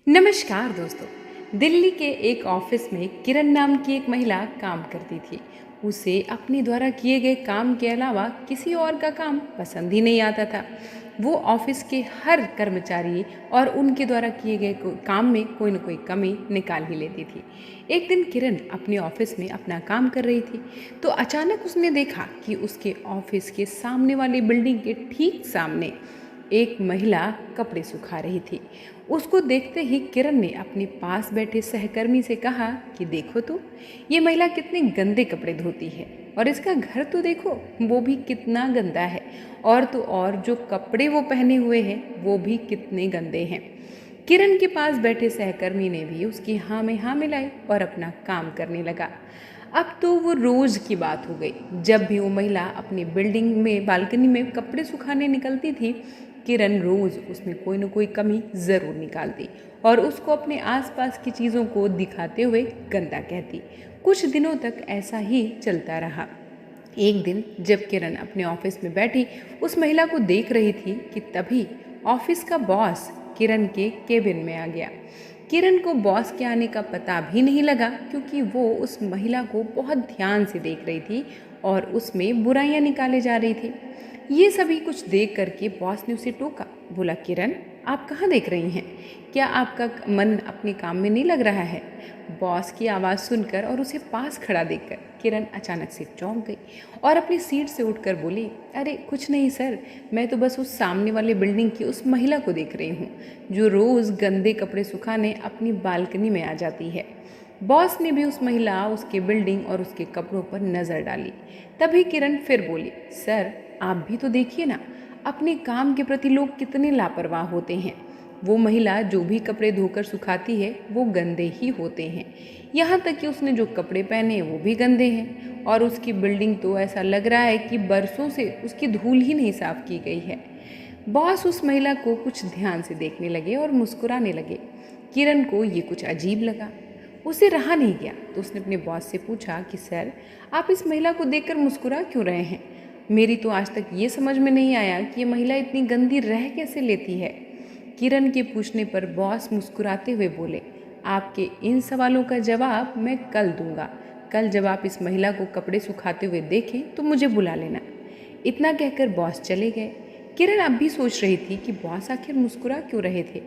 नमस्कार दोस्तों। दिल्ली के एक ऑफिस में किरण नाम की एक महिला काम करती थी। उसे अपने द्वारा किए गए काम के अलावा किसी और का काम पसंद ही नहीं आता था। वो ऑफिस के हर कर्मचारी और उनके द्वारा किए गए काम में कोई न कोई कमी निकाल ही लेती थी। एक दिन किरण अपने ऑफिस में अपना काम कर रही थी, तो अचानक उसने देखा कि उसके ऑफिस के सामने वाली बिल्डिंग के ठीक सामने एक महिला कपड़े सुखा रही थी। उसको देखते ही किरण ने अपने पास बैठे सहकर्मी से कहा कि देखो तो, ये महिला कितने गंदे कपड़े धोती है और इसका घर तो देखो, वो भी कितना गंदा है। और तो और जो कपड़े वो पहने हुए हैं वो भी कितने गंदे हैं। किरण के पास बैठे सहकर्मी ने भी उसकी हाँ में हाँ मिलाई और अपना काम करने लगा। अब तो वो रोज की बात हो गई। जब भी वो महिला अपनी बिल्डिंग में बालकनी में कपड़े सुखाने निकलती थी, किरण रोज उसमें कोई न कोई कमी ज़रूर निकालती और उसको अपने आसपास की चीज़ों को दिखाते हुए गंदा कहती। कुछ दिनों तक ऐसा ही चलता रहा। एक दिन जब किरण अपने ऑफिस में बैठी उस महिला को देख रही थी कि तभी ऑफिस का बॉस किरण के केबिन में आ गया। किरण को बॉस के आने का पता भी नहीं लगा, क्योंकि वो उस महिला को बहुत ध्यान से देख रही थी और उसमें बुराइयां निकाले जा रही थी। ये सभी कुछ देख करके बॉस ने उसे टोका। बोला, किरण, आप कहाँ देख रही हैं? क्या आपका मन अपने काम में नहीं लग रहा है? बॉस की आवाज़ सुनकर और उसे पास खड़ा देखकर किरण अचानक से चौंक गई और अपनी सीट से उठकर बोली, अरे कुछ नहीं सर, मैं तो बस उस सामने वाले बिल्डिंग की उस महिला को देख रही हूँ जो रोज़ गंदे कपड़े सुखाने अपनी बालकनी में आ जाती है। बॉस ने भी उस महिला, उसके बिल्डिंग और उसके कपड़ों पर नज़र डाली। तभी किरण फिर बोली, सर आप भी तो देखिए ना, अपने काम के प्रति लोग कितने लापरवाह होते हैं। वो महिला जो भी कपड़े धोकर सुखाती है वो गंदे ही होते हैं। यहाँ तक कि उसने जो कपड़े पहने हैं वो भी गंदे हैं और उसकी बिल्डिंग तो ऐसा लग रहा है कि बरसों से उसकी धूल ही नहीं साफ की गई है। बॉस उस महिला को कुछ ध्यान से देखने लगे और मुस्कुराने लगे। किरण को ये कुछ अजीब लगा। उसे रहा नहीं गया, तो उसने अपने बॉस से पूछा कि सर, आप इस महिला को देखकर मुस्कुरा क्यों रहे हैं? मेरी तो आज तक ये समझ में नहीं आया कि ये महिला इतनी गंदी रह कैसे लेती है। किरण के पूछने पर बॉस मुस्कुराते हुए बोले, आपके इन सवालों का जवाब मैं कल दूंगा। कल जब आप इस महिला को कपड़े सुखाते हुए देखें तो मुझे बुला लेना। इतना कहकर बॉस चले गए। किरण अब भी सोच रही थी कि बॉस आखिर मुस्कुरा क्यों रहे थे।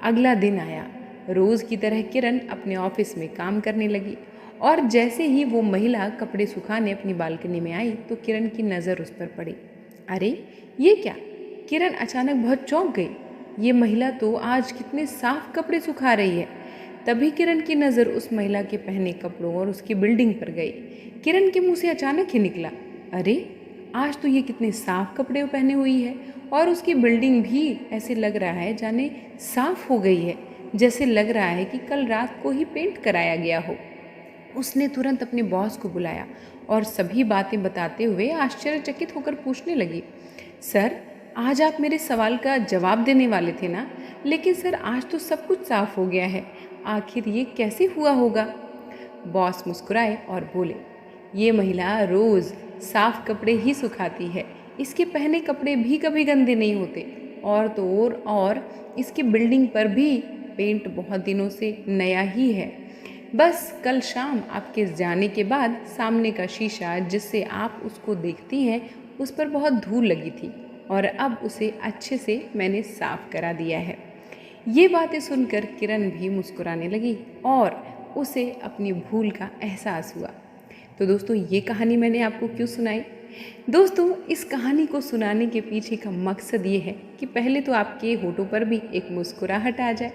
अगला दिन आया। रोज़ की तरह किरण अपने ऑफिस में काम करने लगी और जैसे ही वो महिला कपड़े सुखाने अपनी बालकनी में आई तो किरण की नज़र उस पर पड़ी। अरे ये क्या? किरण अचानक बहुत चौंक गई। ये महिला तो आज कितने साफ कपड़े सुखा रही है। तभी किरण की नज़र उस महिला के पहने कपड़ों और उसकी बिल्डिंग पर गई। किरण के मुंह से अचानक ही निकला, अरे आज तो ये कितने साफ कपड़े पहने हुई है और उसकी बिल्डिंग भी ऐसे लग रहा है जाने साफ हो गई है, जैसे लग रहा है कि कल रात को ही पेंट कराया गया हो। उसने तुरंत अपने बॉस को बुलाया और सभी बातें बताते हुए आश्चर्यचकित होकर पूछने लगी, सर आज आप मेरे सवाल का जवाब देने वाले थे ना, लेकिन सर आज तो सब कुछ साफ हो गया है। आखिर ये कैसे हुआ होगा? बॉस मुस्कुराए और बोले, ये महिला रोज़ साफ कपड़े ही सुखाती है। इसके पहने कपड़े भी कभी गंदे नहीं होते और तो और इसकी बिल्डिंग पर भी पेंट बहुत दिनों से नया ही है। बस कल शाम आपके जाने के बाद सामने का शीशा जिससे आप उसको देखती हैं उस पर बहुत धूल लगी थी और अब उसे अच्छे से मैंने साफ करा दिया है। ये बातें सुनकर किरण भी मुस्कुराने लगी और उसे अपनी भूल का एहसास हुआ। तो दोस्तों, ये कहानी मैंने आपको क्यों सुनाई? दोस्तों, इस कहानी को सुनाने के पीछे का मकसद ये है कि पहले तो आपके होठों पर भी एक मुस्कुराहट आ जाए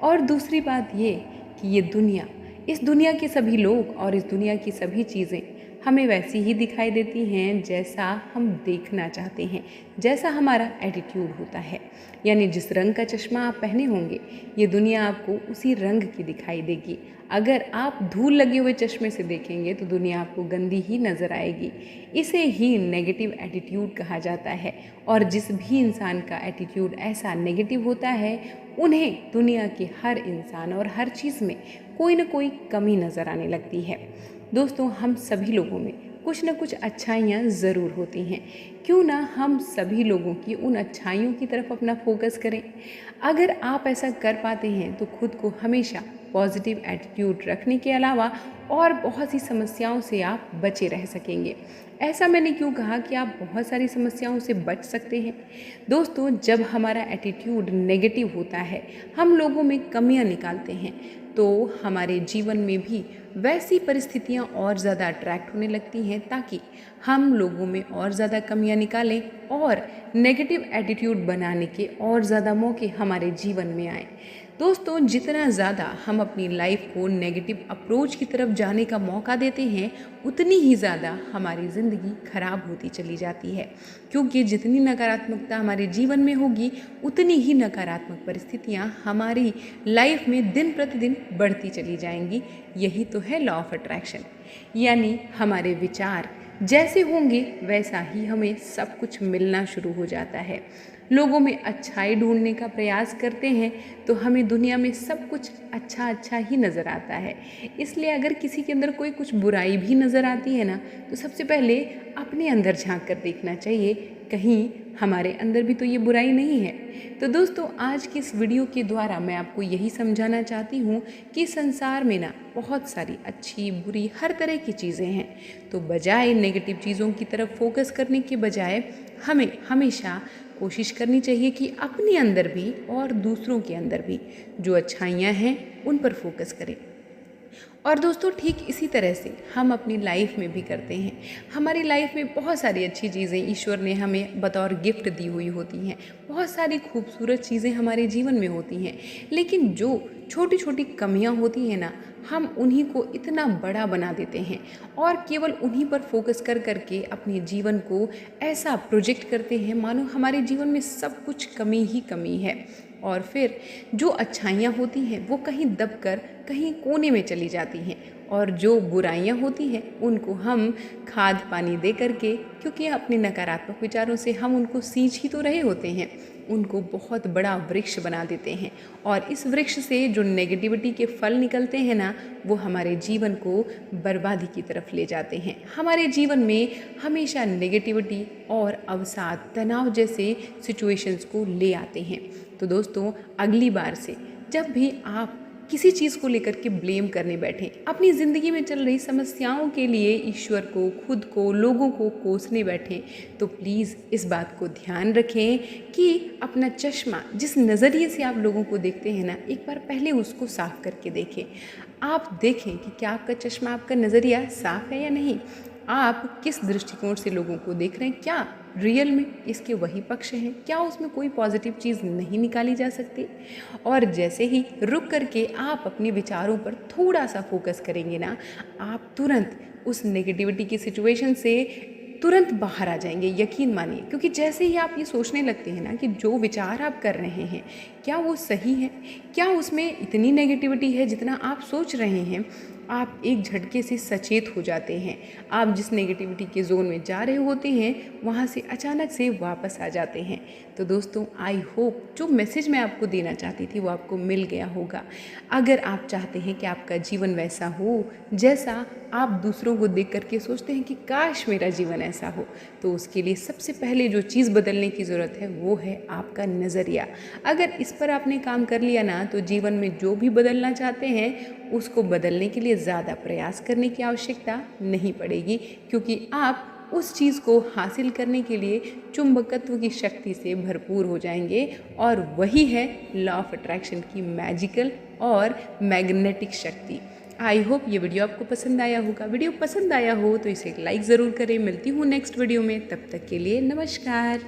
और दूसरी बात ये कि ये दुनिया, इस दुनिया के सभी लोग और इस दुनिया की सभी चीज़ें हमें वैसी ही दिखाई देती हैं जैसा हम देखना चाहते हैं, जैसा हमारा एटीट्यूड होता है। यानी जिस रंग का चश्मा आप पहने होंगे ये दुनिया आपको उसी रंग की दिखाई देगी। अगर आप धूल लगे हुए चश्मे से देखेंगे तो दुनिया आपको गंदी ही नज़र आएगी। इसे ही नेगेटिव एटीट्यूड कहा जाता है और जिस भी इंसान का एटीट्यूड ऐसा नेगेटिव होता है उन्हें दुनिया के हर इंसान और हर चीज़ में कोई ना कोई कमी नज़र आने लगती है। दोस्तों, हम सभी लोगों में कुछ न कुछ अच्छाइयाँ ज़रूर होती हैं। क्यों ना हम सभी लोगों की उन अच्छाइयों की तरफ अपना फोकस करें। अगर आप ऐसा कर पाते हैं तो खुद को हमेशा पॉजिटिव एटीट्यूड रखने के अलावा और बहुत सी समस्याओं से आप बचे रह सकेंगे। ऐसा मैंने क्यों कहा कि आप बहुत सारी समस्याओं से बच सकते हैं? दोस्तों, जब हमारा एटीट्यूड नेगेटिव होता है, हम लोगों में कमियां निकालते हैं, तो हमारे जीवन में भी वैसी परिस्थितियां और ज़्यादा अट्रैक्ट होने लगती हैं ताकि हम लोगों में और ज़्यादा कमियां निकालें और नेगेटिव एटीट्यूड बनाने के और ज़्यादा मौके हमारे जीवन में आए। दोस्तों, जितना ज़्यादा हम अपनी लाइफ को नेगेटिव अप्रोच की तरफ जाने का मौका देते हैं, उतनी ही ज़्यादा हमारी ज़िंदगी खराब होती चली जाती है। क्योंकि जितनी नकारात्मकता हमारे जीवन में होगी, उतनी ही नकारात्मक परिस्थितियाँ हमारी लाइफ में दिन प्रतिदिन बढ़ती चली जाएंगी। यही तो है लॉ ऑफ अट्रैक्शन। यानी हमारे विचार जैसे होंगे वैसा ही हमें सब कुछ मिलना शुरू हो जाता है। लोगों में अच्छाई ढूंढने का प्रयास करते हैं तो हमें दुनिया में सब कुछ अच्छा अच्छा ही नज़र आता है। इसलिए अगर किसी के अंदर कोई कुछ बुराई भी नज़र आती है ना, तो सबसे पहले अपने अंदर झांक कर देखना चाहिए, कहीं हमारे अंदर भी तो ये बुराई नहीं है। तो दोस्तों, आज की इस वीडियो के द्वारा मैं आपको यही समझाना चाहती हूँ कि संसार में ना बहुत सारी अच्छी बुरी हर तरह की चीज़ें हैं। तो बजाय नेगेटिव चीज़ों की तरफ फोकस करने के बजाय हमें हमेशा कोशिश करनी चाहिए कि अपने अंदर भी और दूसरों के अंदर भी जो अच्छाइयाँ हैं उन पर फोकस करें। और दोस्तों, ठीक इसी तरह से हम अपनी लाइफ में भी करते हैं। हमारी लाइफ में बहुत सारी अच्छी चीज़ें ईश्वर ने हमें बतौर गिफ्ट दी हुई होती हैं। बहुत सारी खूबसूरत चीज़ें हमारे जीवन में होती हैं, लेकिन जो छोटी छोटी कमियां होती हैं ना, हम उन्हीं को इतना बड़ा बना देते हैं और केवल उन्हीं पर फोकस कर करके अपने जीवन को ऐसा प्रोजेक्ट करते हैं मानो हमारे जीवन में सब कुछ कमी ही कमी है। और फिर जो अच्छाइयाँ होती हैं वो कहीं दबकर कहीं कोने में चली जाती हैं, और जो बुराइयाँ होती हैं उनको हम खाद पानी दे करके, क्योंकि अपने नकारात्मक विचारों से हम उनको सींच ही तो रहे होते हैं, उनको बहुत बड़ा वृक्ष बना देते हैं। और इस वृक्ष से जो नेगेटिविटी के फल निकलते हैं ना, वो हमारे जीवन को बर्बादी की तरफ ले जाते हैं। हमारे जीवन में हमेशा नेगेटिविटी और अवसाद, तनाव जैसे सिचुएशंस को ले आते हैं। तो दोस्तों, अगली बार से जब भी आप किसी चीज़ को लेकर के ब्लेम करने बैठें, अपनी ज़िंदगी में चल रही समस्याओं के लिए ईश्वर को, खुद को, लोगों को कोसने बैठें, तो प्लीज़ इस बात को ध्यान रखें कि अपना चश्मा, जिस नज़रिए से आप लोगों को देखते हैं ना, एक बार पहले उसको साफ़ करके देखें। आप देखें कि क्या आपका चश्मा, आपका नज़रिया साफ़ है या नहीं। आप किस दृष्टिकोण से लोगों को देख रहे हैं, क्या रियल में इसके वही पक्ष हैं, क्या उसमें कोई पॉजिटिव चीज़ नहीं निकाली जा सकती। और जैसे ही रुक करके आप अपने विचारों पर थोड़ा सा फोकस करेंगे ना, आप तुरंत उस नेगेटिविटी की सिचुएशन से तुरंत बाहर आ जाएंगे, यकीन मानिए। क्योंकि जैसे ही आप ये सोचने लगते हैं ना कि जो विचार आप कर रहे हैं क्या वो सही है, क्या उसमें इतनी नेगेटिविटी है जितना आप सोच रहे हैं, आप एक झटके से सचेत हो जाते हैं। आप जिस नेगेटिविटी के जोन में जा रहे होते हैं वहाँ से अचानक से वापस आ जाते हैं। तो दोस्तों, आई होप जो मैसेज मैं आपको देना चाहती थी वो आपको मिल गया होगा। अगर आप चाहते हैं कि आपका जीवन वैसा हो जैसा आप दूसरों को देख करके सोचते हैं कि काश मेरा जीवन ऐसा हो, तो उसके लिए सबसे पहले जो चीज़ बदलने की ज़रूरत है वो है आपका नज़रिया। अगर इस पर आपने काम कर लिया ना, तो जीवन में जो भी बदलना चाहते हैं उसको बदलने के लिए ज़्यादा प्रयास करने की आवश्यकता नहीं पड़ेगी, क्योंकि आप उस चीज़ को हासिल करने के लिए चुंबकत्व की शक्ति से भरपूर हो जाएंगे। और वही है लॉ ऑफ अट्रैक्शन की मैजिकल और मैग्नेटिक शक्ति। आई होप ये वीडियो आपको पसंद आया होगा। वीडियो पसंद आया हो तो इसे लाइक ज़रूर करें। मिलती हूँ नेक्स्ट वीडियो में, तब तक के लिए नमस्कार।